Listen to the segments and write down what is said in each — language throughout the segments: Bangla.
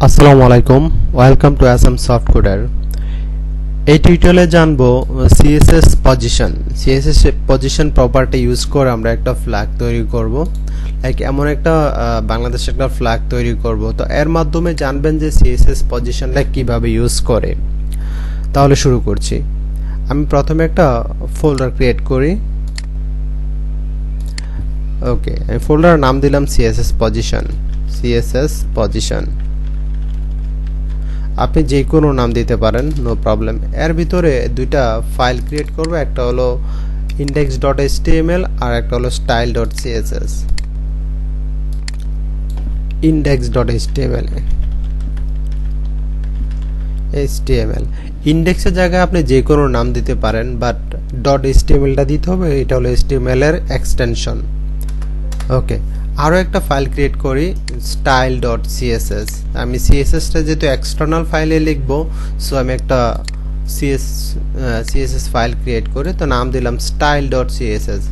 আসসালামু আলাইকুম ওয়েলকাম টু অ্যাসাম সফট কোডার। এই টিউটোরিয়ালে জানবো CSS position. CSS position property use করে আমরা একটা ফ্ল্যাগ তৈরি করব, লাইক এমন একটা বাংলাদেশে একটা ফ্ল্যাগ তৈরি করব। তো এর মাধ্যমে জানবেন যে সিএসএস পজিশনটা কিভাবে ইউজ করে। তাহলে শুরু করছি। আমি প্রথমে একটা ফোল্ডার ক্রিয়েট করি। ওকে, আমি ফোল্ডারের নাম দিলাম সিএসএস পজিশন। সিএসএস পজিশন আপনি যে কোনো নাম দিতে পারেন, নো প্রবলেম। এর ভিতরে দুইটা ফাইল ক্রিয়েট করব, একটা হলো index.html আর একটা হলো style.css। index.html ইন্ডেক্সের জায়গায় আপনি যে কোনো নাম দিতে পারেন, বাট .htmlটা দিতে হবে, এটা হলো html এর এক্সটেনশন। ওকে, আরো একটা ফাইল ক্রিয়েট করি style.css। আমি css-টা যেহেতু এক্সটার্নাল ফাইলে লিখবো, সো আমি একটা css ফাইল ক্রিয়েট করে তো নাম দিলাম style.css।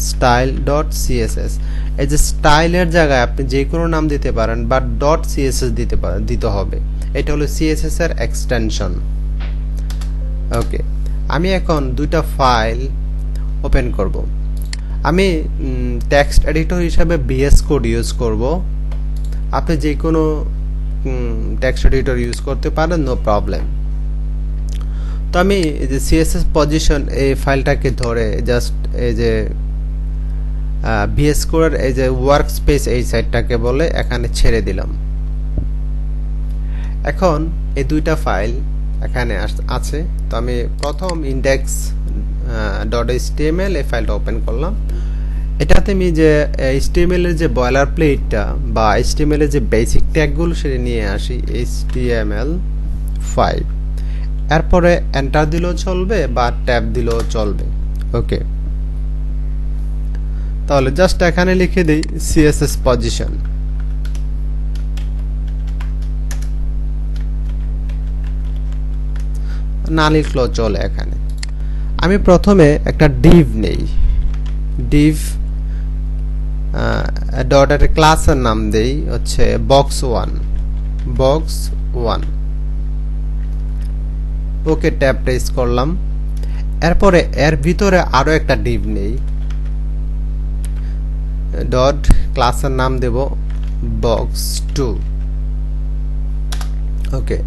style.css এই যে স্টাইলের জায়গায় আপনি যে কোনো নাম দিতে পারেন, বাট .css দিতে হবে। এটা হলো css এর এক্সটেনশন। ওকে, আমি এখন দুইটা ফাইল ওপেন করব। আমি টেক্সট এডিটর হিসাবে VS কোড ইউজ করব। আপনি যে কোনো টেক্সট এডিটর ইউজ করতে পারেন, নো প্রবলেম। তো আমি এই যে CSS পজিশন এই ফাইলটাকে ধরে জাস্ট এই যে VS কোডের এই যে ওয়ার্ক স্পেস এই সাইডটাকে বলে এখানে ছেড়ে দিলাম। এখন এই দুইটা ফাইল এখানে আছে। তো আমি প্রথম index.html এই ফাইলটা ওপেন করলাম। এটাতে আমি যে HTML এর যে বয়লার প্লেটটা বা HTML এর যে বেসিক ট্যাগগুলো সেটা নিয়ে আসি, HTML5। এরপরে এন্টার দিলেও চলবে বা ট্যাব দিলেও চলবে। ওকে, তাহলে জাস্ট এখানে লিখে দেই CSS পজিশন। না লিখলেও চলে। এখানে আমি প্রথমে একটা ডিভ নেই, ডিভ ডট একটা ক্লাসের নাম দেই হচ্ছে box1। ওকে, ট্যাব প্রেস করলাম। এরপরে এর ভিতরে আরো একটা ডিভ নেই, ডট ক্লাসের নাম দেব box2। ওকে,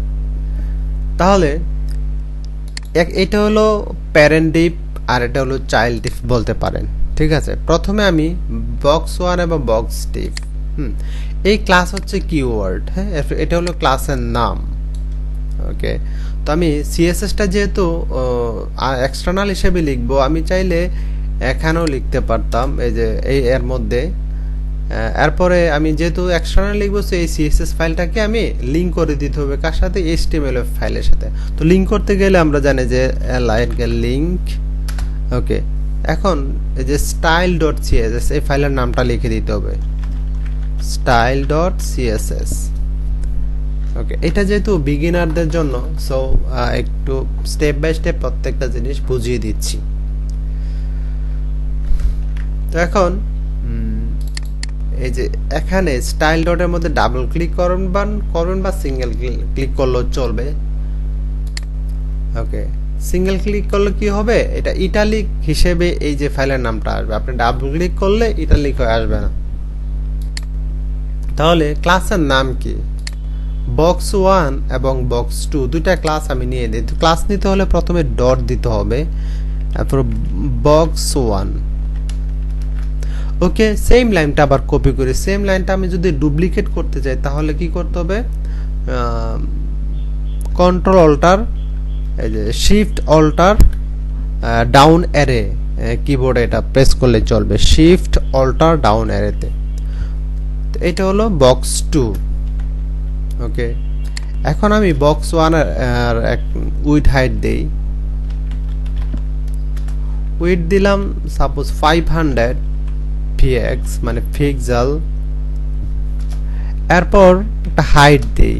তাহলে এটা হলো প্যারেন্ট ডিভ আর এটা হলো চাইল্ড ডিভ বলতে পারেন। ঠিক আছে, প্রথমে আমি box1 এবং box div, এই ক্লাস হচ্ছে কিওয়ার্ড। হ্যাঁ, এটা হলো ক্লাসের নাম। ওকে, তো আমি CSS-টা যেহেতু এক্সটার্নাল হিসেবে লিখবো, আমি চাইলে এখানেও লিখতে পারতাম এই যে এর মধ্যে। এরপরে আমি যেহেতু এক্সটার্নাল লিখবো, এই CSS ফাইলটাকে আমি লিংক করে দিতে হবে কার সাথে, HTML ফাইলের সাথে। তো লিংক করতে গেলে আমরা জানি যে লিংক। ওকে, এখন এই যে style.css এই ফাইলের নামটা লিখে দিতে হবে, style.css। ওকে, এটা যেহেতু বিগিনারদের জন্য, সো একটু স্টেপ বাই স্টেপ প্রত্যেকটা জিনিস বুঝিয়ে দিচ্ছি। তো এখন এই যে এখানে স্টাইল ডটের মধ্যে ডাবল ক্লিক করবেন বা সিঙ্গেল ক্লিক করলেও চলবে। ওকে, সিঙ্গেল ক্লিক করলে কি হবে, এটা ইটালিক হিসেবে এই যে ফাইলের নামটা আসবে। আপনি ডাবল ক্লিক করলে ইটালিক হয়ে আসবে না। তাহলে ক্লাসের নাম কি, box1 এবং box2 দুইটা ক্লাস আমি নিয়ে দিই। তো ক্লাস নিতে হলে প্রথমে ডট দিতে হবে, তারপর box1। ওকে, সেম লাইনটা আবার কপি করি। সেম লাইনটা আমি যদি ডুপ্লিকেট করতে চাই তাহলে কি করতে হবে, কন্ট্রোল অল্টার এই যে শিফট অল্টার ডাউন অ্যারে কিবোর্ডে এটা প্রেস করলে চলবে, শিফট অল্টার ডাউন অ্যারেতে। তো এটা হলো box2। ওকে, এখন আমি box1 এর উইডথ হাইট দেই। উইডথ দিলাম সাপোজ 500 px মানে পিক্সেল। এরপর একটা হাইট দেই,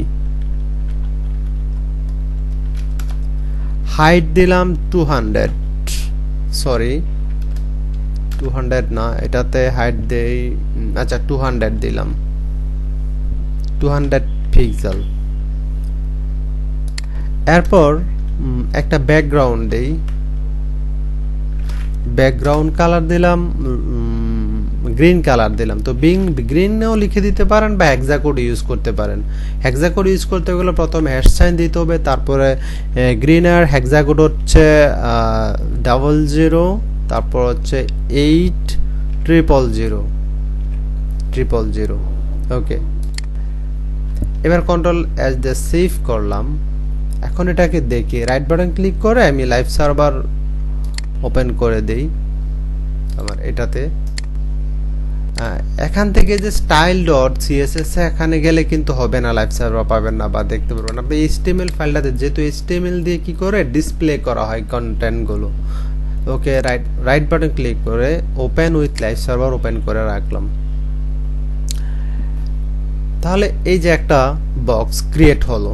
হাইট দিলাম 200, সরি 200 না, এটাতে হাইট দেই, আচ্ছা 200 দিলাম, 200 পিক্সেল। এরপর একটা ব্যাকগ্রাউন্ড দেই, ব্যাকগ্রাউন্ড কালার দিলাম গ্রিন কালার দিলাম। তো গ্রিনও লিখে দিতে পারেন বা হেক্সাকোড ইউজ করতে পারেন। হেক্সাকোড ইউজ করতে গেলে প্রথমে হ্যাশ সাইন দিতে হবে, তারপরে গ্রিনের হেক্সাকোড হচ্ছে 00, তারপর হচ্ছে 800000। ওকে, এবার কন্ট্রোল এস দিয়ে সেভ করলাম। এখন এটাকে দেখি রাইট বাটন ক্লিক করে আমি লাইভ সার্ভার ওপেন করে দেই আমার এটাতে। এখান থেকে যে স্টাইল ডট সিএসএস এখানে গেলে কিন্তু হবে না, লাইভ সার্ভার পাবেন না বা দেখতে পারবেন না। আপনি এইচটিএমএল ফাইলটাতে, যেহেতু এইচটিএমএল দিয়ে কি করে ডিসপ্লে করা হয় কন্টেন্টগুলো। ওকে, রাইট বাটন ক্লিক করে open with live server open করে রাখলাম। তাহলে এই যে একটা বক্স ক্রিয়েট হলো।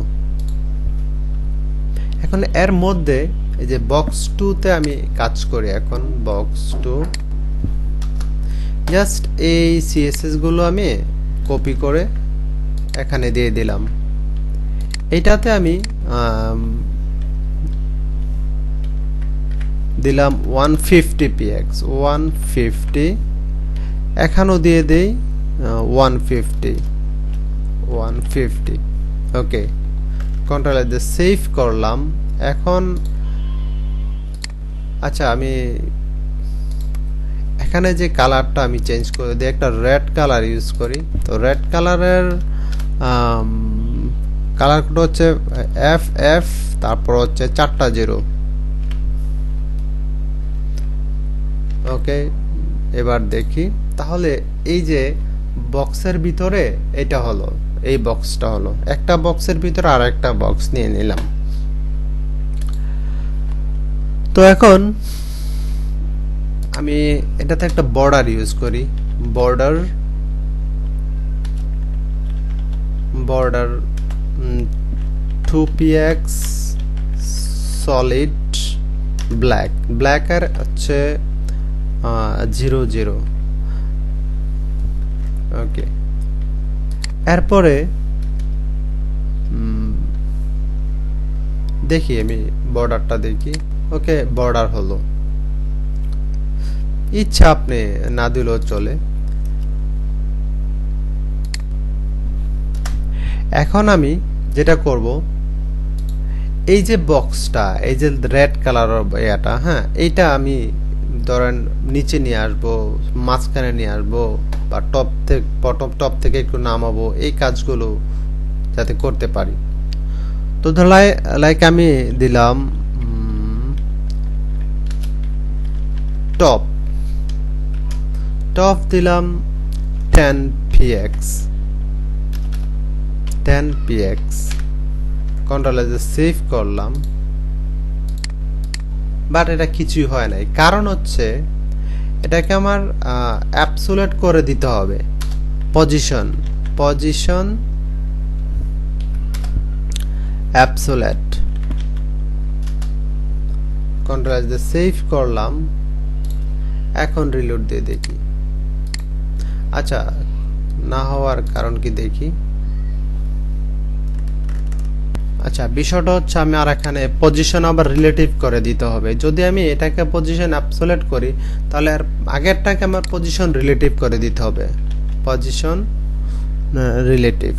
এখন এর মধ্যে এই যে বক্স 2 তে আমি কাজ করি। এখন বক্স 2 জাস্ট এই সিএসএস গুলো আমি কপি করে এখানে দিয়ে দিলাম। এইটাতে আমি দিলাম 150px 150, এখানেও দিয়ে দেই 150। ওকে, কন্ট্রোল দিয়ে সেভ করলাম। এখন আচ্ছা, আমি এখানে যে কালারটা আমি চেঞ্জ করে দিই, একটা রেড কালার ইউজ করি। তো রেড কালারের কালার কোড হচ্ছে FF, তারপর হচ্ছে 4টা 0। ওকে, এবার দেখি তাহলে এই যে বক্সের ভিতরে এটা হলো, এই বক্সটা হলো। একটা বক্সের ভিতরে আর একটা বক্স নিয়ে নিলাম। তো এখন আমি এটাতে একটা বর্ডার ইউজ করি। বর্ডার 2px সলিড ব্ল্যাক এর হচ্ছে 00। ওকে, এরপরে দেখি আমি বর্ডারটা দেখি। ওকে, বর্ডার হলো। ইচ্ছা আপনি না দিলেও চলে। এখন আমি যেটা করব, এই যে বক্সটা, এই যে রেড কালার এটা, হ্যাঁ, এইটা আমি ধরেন নিচে নিয়ে আসবো, মাঝখানে নিয়ে আসবো, বা টপ থেকে একটু নামাবো, এই কাজগুলো যাতে করতে পারি। তো লাইক আমি দিলাম টপ দিলাম 10px কন্ট্রোল এ সেভ করলাম। বাট এটা কিছুই হয় নাই, কারণ হচ্ছে এটাকে আমার অ্যাবসোলিউট করে দিতে হবে। পজিশন অ্যাবসোলিউট, কন্ট্রোল দিয়ে সেভ করলাম। এখন রিলোড দিয়ে দেখি। আচ্ছা, না হওয়ার কারণ কি দেখি। আচ্ছা, বিষয়টা হচ্ছে আমি আর এখানে পজিশন আবার রিলেটিভ করে দিতে হবে। যদি আমি এটাকে পজিশন অ্যাবসোলিউট করি, তাহলে আর আগেরটাকে আমার পজিশন রিলেটিভ করে দিতে হবে। Position relative.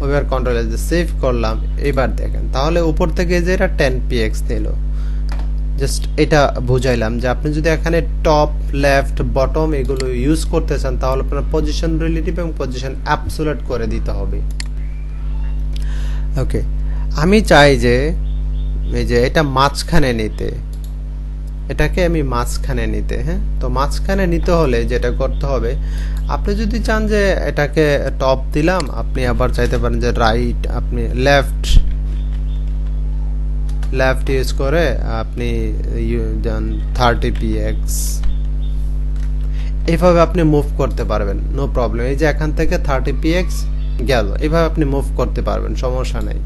ওভার কন্ট্রোল এ সেভ করলাম। এবার দেখেন তাহলে উপর থেকে যে এটা 10px নিল। জাস্ট এটা বুঝাইলাম যে আপনি যদি এখানে টপ, লেফট, বটম এগুলো ইউজ করতে চান, তাহলে আপনার পজিশন রিলেটিভ এবং পজিশন অ্যাবসোলিউট করে দিতে হবে। ওকে, আমি চাই যে এই যে এটা মাঝখানে নিতে, এটাকে আমি মাঝখানে নিতে। হ্যাঁ, তো মাঝখানে নিতে হলে যেটা করতে হবে, আপনি যদি চান যে এটাকে টপ দিলাম, আপনি আবার চাইতে পারেন যে রাইট, আপনি লেফট ইউজ করে আপনি দেন 30px, এইভাবে আপনি মুভ করতে পারবেন, নো প্রবলেম। এই যে এখান থেকে 30px গেল, এইভাবে আপনি মুভ করতে পারবেন, সমস্যা নাই।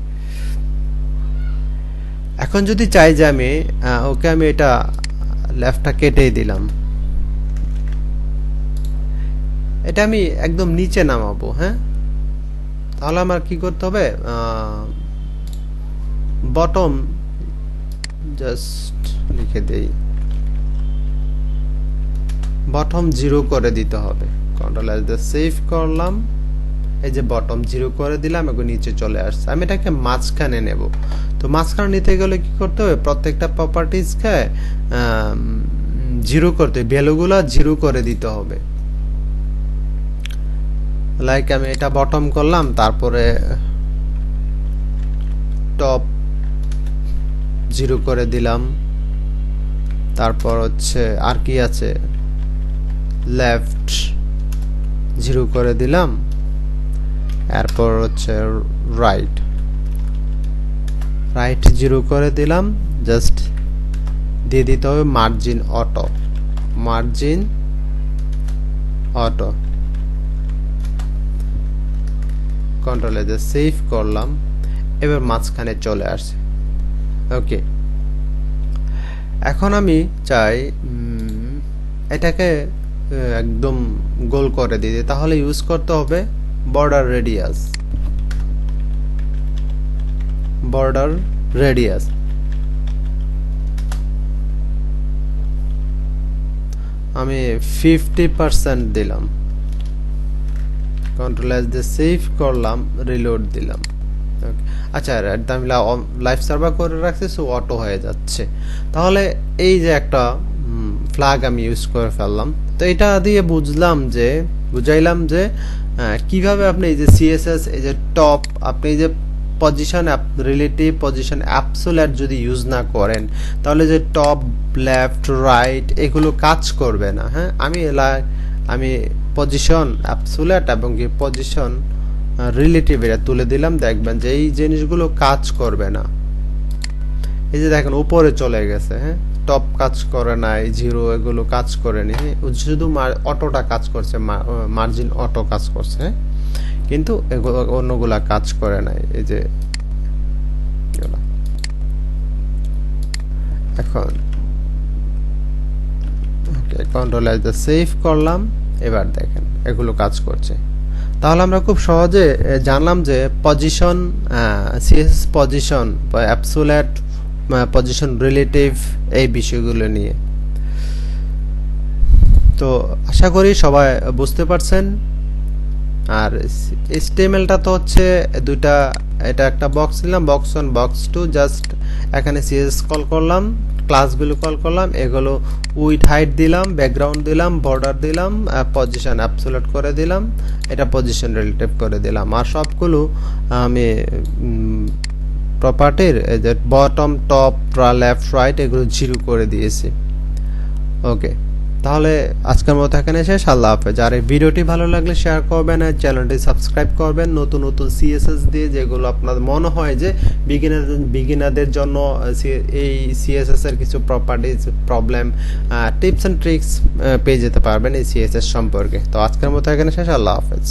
এখন যদি চাই যে আমি ওকে আমি এটা লেফটটা কেটেই দিলাম, এটা আমি একদম নিচে নামাবো। হ্যাঁ, তাহলে আমার কি করতে হবে, বটম জাস্ট লিখে দেই, বটম 0 করে দিতে হবে। কন্ট্রোল এস দিয়ে সেভ করলাম, এই যে বটম 0 করে দিলাম, এখন নিচে চলে আসছে। আমি এটাকে মাঝখানে নেব। তো মাঝখানে নিতে গেলে কি করতে হবে, প্রত্যেকটা প্রপার্টিজকে 0 করতে, ভ্যালুগুলো 0 করে দিতে হবে। লাইক আমি এটা বটম করলাম, তারপরে টপ 0 করে দিলাম, তারপর হচ্ছে আর কি আছে, লেফট 0 করে দিলাম, এরপর হচ্ছে রাইট 0 করে দিলাম। জাস্ট দিয়ে দিতে হবে মার্জিন অটো, কন্ট্রোল এ দিয়ে সেভ করলাম, এবার মাঝখানে চলে আসছে। ওকে, এখন আমি চাই এটাকে একদম গোল করে দিতে, তাহলে ইউজ করতে হবে বর্ডার রেডিয়াস। আমি 50% দিলাম, কন্ট্রোল এস দিয়ে সেভ করলাম, রিলোড দিলাম। আচ্ছা, আমি লাইভ সার্ভার করে রাখছি, সো অটো হয়ে যাচ্ছে। তাহলে এই যে একটা ফ্ল্যাগ আমি ইউজ করে ফেললাম। তো এটা দিয়ে বুঝাইলাম যে কিভাবে আপনি এই যে সিএসএস, এই যে টপ, আপনি এই যে পজিশন, রিলেটিভ পজিশন, অ্যাবসোলিউট যদি ইউজ না করেন, তাহলে যে টপ, লেফট, রাইট এগুলো কাজ করবে না। হ্যাঁ, আমি পজিশন, অ্যাবসোলিউট এবং কি পজিশন রিলেটিভ এটা তুলে দিলাম, দেখবেন যে এই জিনিসগুলো কাজ করবে না। এই যে দেখেন উপরে চলে গেছে। হ্যাঁ, টপ কাজ করে নাই, 0 এগুলো কাজ করেনি, শুধু অটোটা কাজ করছে, মার্জিন অটো কাজ করছে, কিন্তু অন্যগুলা কাজ করে নাই। এই যে এখন ওকে, কন্ট্রোল এস দিয়ে সেভ করলাম, এবার দেখেন এগুলো কাজ করছে। তাহলে আমরা খুব সহজে জানলাম যে position, CSS position, absolute position, relative, এই বিষয়গুলো নিয়ে। তো আশা করি সবাই বুঝতে পারছেন। আর এইচটিএমএলটা তো হচ্ছে দুইটা, এটা একটা বক্স নিলাম, বক্স 1, বক্স 2, জাস্ট এখানে সিএসএস কল করলাম, ক্লাসগুলো কল করলাম, এগুলো উইথ হাইট দিলাম, ব্যাকগ্রাউন্ড দিলাম, বর্ডার দিলাম, পজিশন অ্যাবসোলিউট করে দিলাম, এটা পজিশন রিলেটিভ করে দিলাম। আর সবগুলো আমি প্রপার্টির এই যে বটম, টপ, লেফট, রাইট এগুলো 0 করে দিয়েছি। ওকে, তাহলে আজকের মতো এখানে শেষ। আল্লাহ হাফেজ। আর এই ভিডিওটি ভালো লাগলে শেয়ার করবেন, আর চ্যানেলটি সাবস্ক্রাইব করবেন। নতুন সিএসএস দিয়ে যেগুলো আপনার মনে হয় যে বিগিনারদের জন্য এই সিএসএস এর কিছু properties, problem, tips and tricks পেয়ে যেতে পারবেন এই সিএসএস সম্পর্কে। তো আজকের মতো এখানে শেষ। আল্লাহ হাফেজ।